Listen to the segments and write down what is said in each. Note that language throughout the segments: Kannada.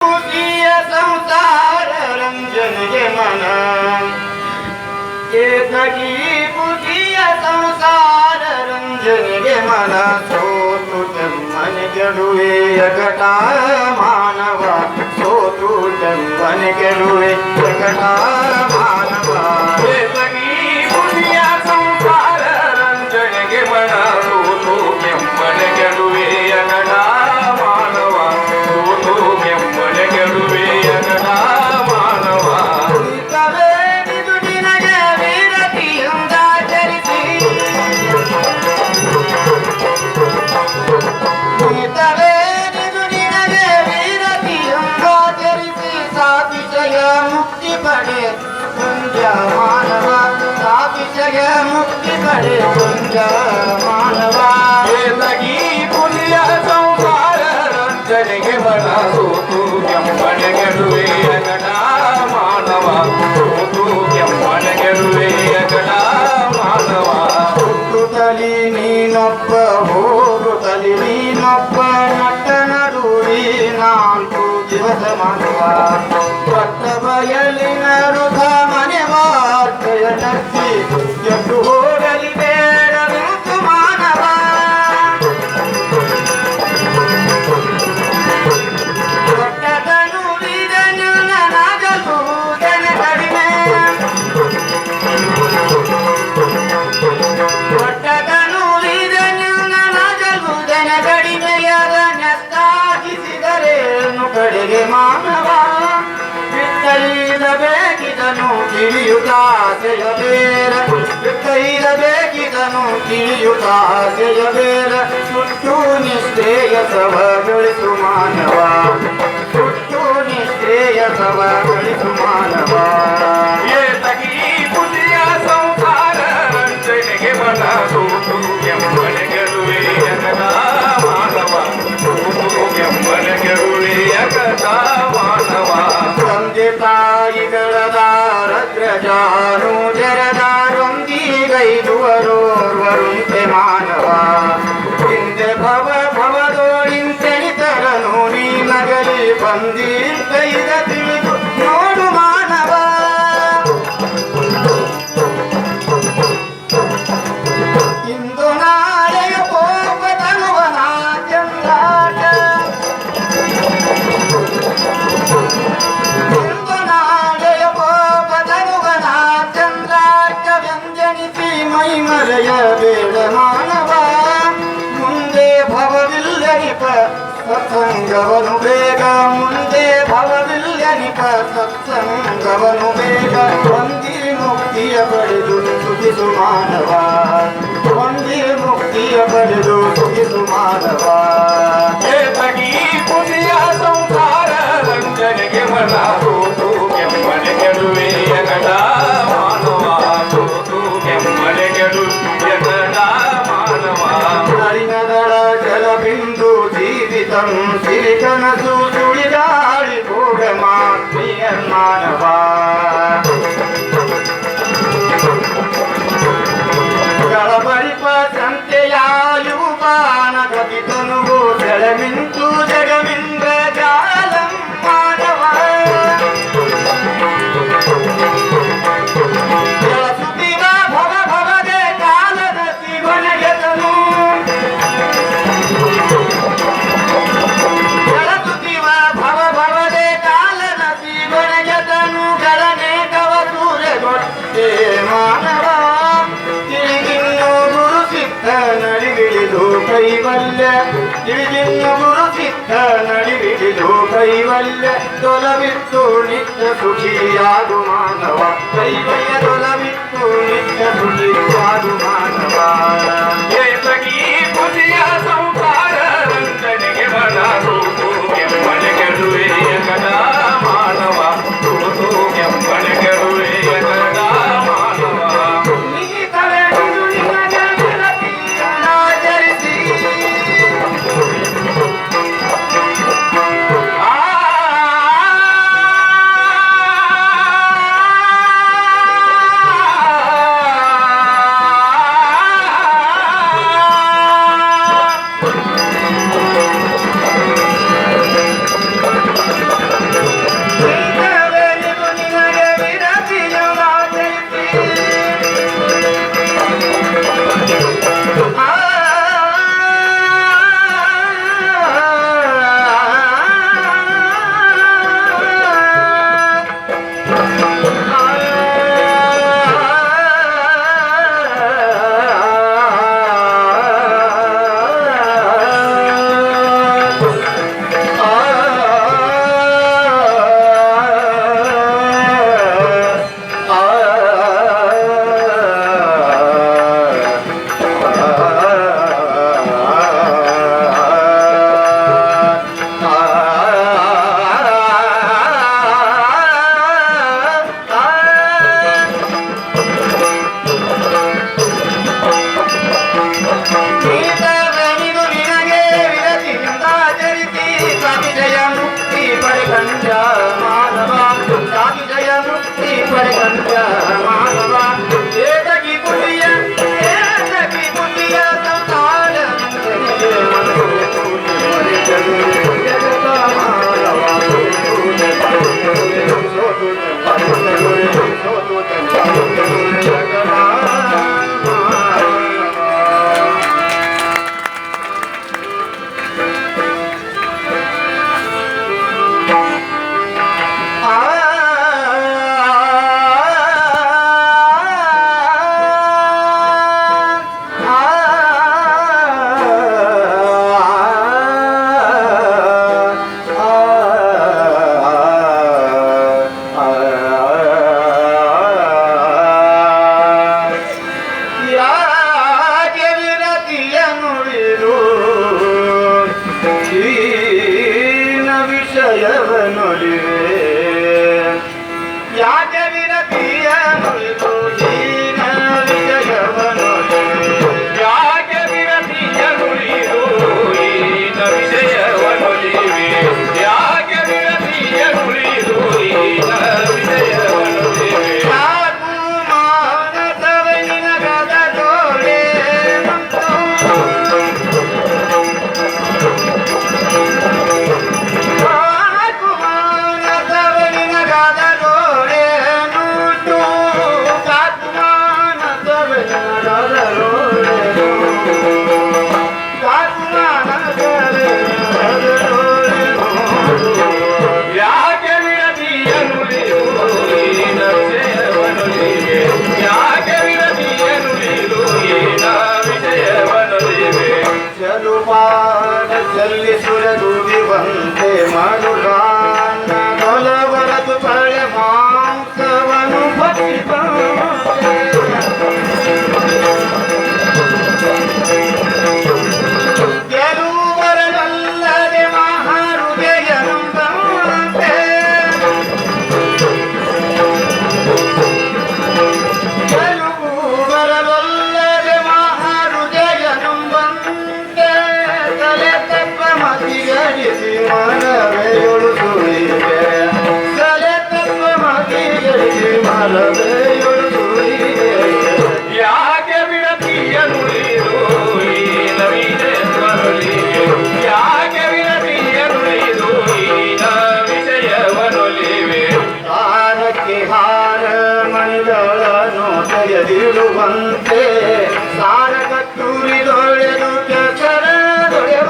संसार रंजन के मन केतकी बुझिय संसार रंजन के मन सोतु मन ಗೆಡುವೆ ಜಗಟ ಮಾನವ ಸೋತು ಜಂಬನ ಗೆಡುವೆ ಜಗಟ ಮಾನವ ಕೇತಕಿ ಬುದ್ಧಿಯ ಸಂಸಾರ ರಂಜನೆಗೆ ಮನ ಸೋತು ಕೆಂಪನ ಗೆಡುವೆ ಜಗಟ ಮಾನವ ಸೋತು ಕೆಂಪನ ಗೆಡುವೆ ಜಗಟ ಮಾನವ ಕುಳಿತವೇ ಇದು ನಿನಗೆ ವೀರತಿಯಿಂದ ಚರಿಸಿ ಕುಳಿತವೇ ಇದು ನಿನಗೆ ವೀರತಿಯಿಂದ ಚರಿಸಿ ಸಾಧಿಸಯ ಮುಕ್ತಿ ಪಡೆ ಕುಂಜ ಮಾನವ ಸಾಧಿಸಯ ಮುಕ್ತಿ ಪಡೆ ಕುಂಜ ಮಾನವ ಕೇತಕಿ ಪುಣ್ಯ ಸಂಸಾರ ರಂಜನೆಗೆ ಬಡ ಸೋತು ಕೆಂಪನ ಗೆಡುವೆ ಜಗಟ ಮಾನವ ಸೋತು ಕೆಂಪನ ಗೆಡುವೆ ಜಗಟ ಮಾನವ ಹುಟ್ಟುತ್ತಲಿ ನೀನೊಬ್ಬ ಹೋಗುತ್ತಲಿ ನೀನೊಬ್ಬ ನಟ್ಟನಡುವಿ ನಾಲ್ಕು ದಿವಸ ಮಾನವ ಪಟ್ಟ ಬಯಲಿನ ವೃಥ ಮನೆ ವಾರ್ತೆಯ ನಚ್ಚಿ ಎದ್ದು ಹೋಗಲಿ ಬೇಡವೆಂದು ಮಾನವ ಕೊಟ್ಟದನು ಇದನ್ನು ನನಗಲುವುದನ ಕಡಿಮೆ ಕೊಟ್ಟದನು ಇದನ್ನು ನನಗಲುವುದನ ಕಡಿಮೆಯಾದ ನೆತ್ತಾಗಿಸಿದರೇನು ಕಡೆಗೆ ಮಾನವ ಬಿತ್ತೈಲಬೇಕಿದನು ತಿಳಿಯುತ್ತಾಸೆಯ ಬೇರ ಬಿತ್ತೈಲಬೇಕಿದನು ತಿಳಿಯುತ್ತಾಸೆಯ ಬೇರ ಸುಟ್ಟು ನಿಶ್ರೇಯಸವ ಗಳಿಸು ಮಾನವ ಸುಟ್ಟು ನಿಶ್ರೇಯಸವ ಗಳಿಸು ಮಾನವ ಕೇತಕಿ ಬುದ್ಧಿಯ ಸಂಸಾರ ರಂಜನೆಗೆ ಬಲ ಸೋತು ಕೆಂಪನ ಗೆಡುವೆ ಜಗಟ ಮಾನವ ಸೋತು ಕೆಂಪನ ಗೆಡುವೆ ಜಗಟ ಮಾನವ ತಂದೆ ತಾಯಿಗಳ ದಾರಗ್ರಜಾನು ಜರದಾರೊಂದಿಗೈದುವರೋರ್ವರುಂತೆ ಮಾನವ ಹಿಂದೆ ಭವದೋಳಿಂತೆನಿತರನು ನೀ ನಗಲಿ ಬಂದಿದ್ದೈದ ತಿಳಿದು ನೋಡು ಮಾನವ ಇಂದು ನಾಳೆಯ ಕೋಪ ತನುವನ ಚಂದ್ರಾಟ ಇಂದು ನಾಳೆಯ ಕೋಪ ತನುವನ ಚಂದ್ರಾಟ ವ್ಯಂಜನಿಸಿ ಮೈ ಮರೆಯಬೇಡ ಮಾನವ ಮುಂದೆ ಭವವಿಲ್ಲನಿಪ ಸತ್ಸಂಗವನು ಬೇಗ ಮುಂದೆ ಭವವಿಲ್ಲನಿಪ ಸತ್ಸಂಗವನು ಬೇಗ ಒಂದಿ ಮುಕ್ತಿಯ ಪಡೆದು ಸುಖಿಸು ಮಾನವ ಒಂದಿ ಮುಕ್ತಿಯ ಪಡೆದು ಸುಖಿಸು ಮಾನವ ಕೇತಕಿ ಪುಣ್ಯ ಸಂಸಾರ ರಂಜನೆಗೆ ಮನ ಸೋತು ಕೆಂಪನ ಗೆಡುವೆ ಜಗಟ ಮಾನವ ಸೋತು ಕೆಂಪನ ಗೆಡುವೆ ಜಗಟ ಮಾನವ ನಳಿನದಳ ಜಲಬಿಂದು ಜೀವಿತಂ ಸಿರಿಕನಸು ಸುಳಿದಾಡಿ ಭೋಗ ಮಾತ್ಮೀಯ ಮಾನವ ಗಳಬಳಿಪ ಸಂತೆಯಾಯುವು ಬಾಣ ಕವಿತನುವು ಜಲಮಿಂತು ಜಗಮಿಂದ್ರ ಜಾಲಂ ಮಾನವ ಜಲಸುತ್ತಿವ ಭವ ಭವದೆ ಕಾಲದ ಶಿವನಗೆತನು ಜಲಸುತ್ತಿವ ಭವ ಭವದೆ ಕಾಲದ ಶಿವನಗೆತನು ಗಳನೇಕವ ಸೂರ್ಯಗೊಟ್ಟೆ ಮಾನವ ತಿಳಿಗಿನ್ನು ಗುರು ಸಿದ್ಧ ನಡಿಗಿಳಿದು ಕೈವಲ್ಯ ತಿಳಿಗಿನ್ನು ಗುರು ಸಿದ್ಧ ನಡಿಗಿಳಿದು ಕೈವಲ್ಯ ತೊಲವಿತ್ತು ನಿತ್ಯ ಸುಖಿಯಾದು ಮಾನವ ಕೈವಲ್ಯ ತೊಲವಿತ್ತು ನಿತ್ಯ ಸುಖಿಯಾದು ಮಾನವ ಕೇತಕಿ ಬುದ್ಧಿಯ ಸಂಸಾರ ರಂಜನೆಗೆ ಬಲ ಸೋತು ಕೆಂಪನ ಗೆಡುವೆ ಜಗಟ ಮಾನವ ಸೋತು ಕೆಂಪನ ಗೆಡುವೆ ಜಗಟ ಮಾನವ ನೀತವೆಂದು ನಿನಗೆ ವಿರತಿಯನ್ನಾಚರಿಸಿ ಪಡೆಗಂಡ ಮಾನವ ವಿಜಯ ಮುಕ್ತಿ ಪಡೆಗಂಡ ಮಾನವ ಏತಕಿ ಪುಣ್ಯ ಸಂಸಾರ ಜಗತ ಮಾನವ ಸಲ್ಲಿಸುರದುಗಿ ಬಂತೆ ಮರುಗಾನ ಹೊಲವರದು ಪಳೆ ಮಾಂಸವನು ಭಕ್ಷಿತ ಗೆಲುವರಲ್ಲದೆ ಮಹಾರುಗೆಯನುಂಬಂತೆ ಗೆಲುವರಲ್ಲದೆ ಮಹಾರುಗೆಯನುಂಬಂತೆ ಮತಿಗಡಿಸಿ ಮನವೆಯೊಳು ಸುಳಿವೆ ಸಲೆ ತತ್ವ ಮತಿಗಡಿಸಿ ಮನವೆಯೊಳು ಸುಳಿವೆ ಯಾಕೆ ವಿರತಿಯ ನುಡಿದು ಈ ನವಿಷಯವನೊಲಿವೆ ಯಾಕೆ ವಿರತಿಯ ನುಡಿದು ಈ ವಿಷಯವನೊಲಿವೆ ತಾರಕ್ಕೆ ಹಾರ ಮಣಿದೊಳನು ತೆಗೆದಿಡುವಂತೆ ಸಾರ ಕತ್ತೂರಿದೊಳೆದು ಕೆಸರ ದೊರೆವ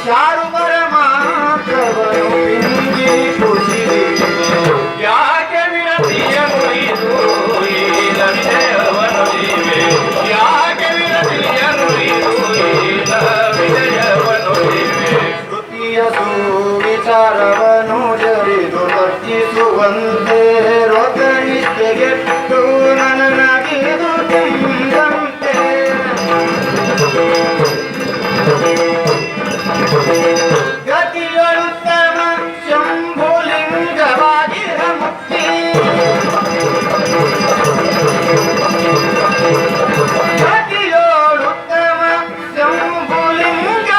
ಚಾರು ಪರಮಾತ್ಮವನು ಪಿಂಗಿ ಕುಸಿದಿದೆ ಯಾಕೆ ವಿರತಿಯ ನುಡಿದು ಈ ವಿಷಯವನೊಲಿವೆ ಯಾಕೆ ವಿರತಿಯ ನುಡಿದು ಈ ವಿಷಯವನೊಲಿವೆ ಶ್ರುತಿಯ ಸುವಿಚಾರವನು ಜರಿದು ವರ್ತಿಸುವಂತೆ ರೋಗನಿಷ್ಠೆಗೆಟ್ಟು ನನಗಿದು ತಿಂದಂತೆ ಗತಿಯೊಳುತ್ತಮ ಶಂಭುಲಿಂಗವಾಗಿರ ಮುಕ್ತಿ ಗತಿಯೊಳುತ್ತಮ ಶಂಭುಲಿಂಗವಾಗಿರ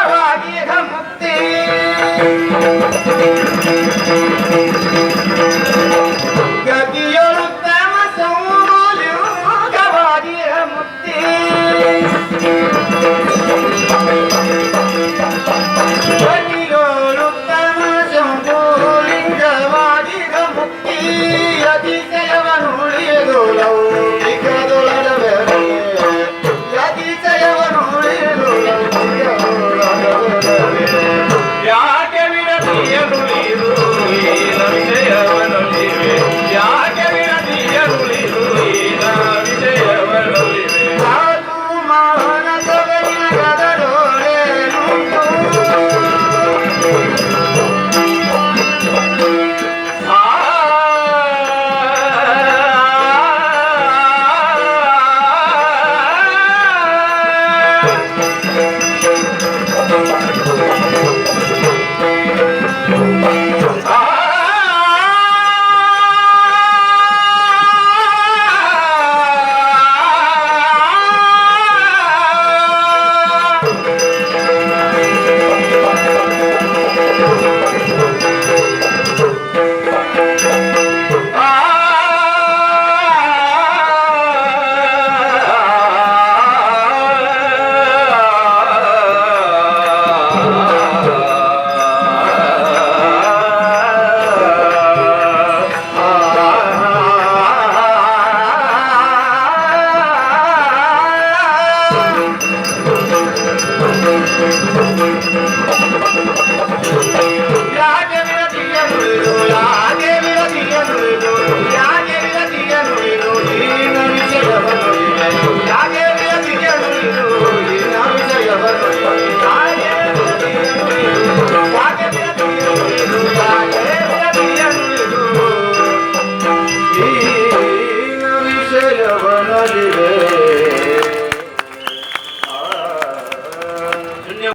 ಮುಕ್ತಿ ಗತಿಯೊಳುತ್ತಮ ಶಂಭುಲಿಂಗವಾಗಿರ ಮುಕ್ತಿ ಹೃದಯವನಲಿವೆ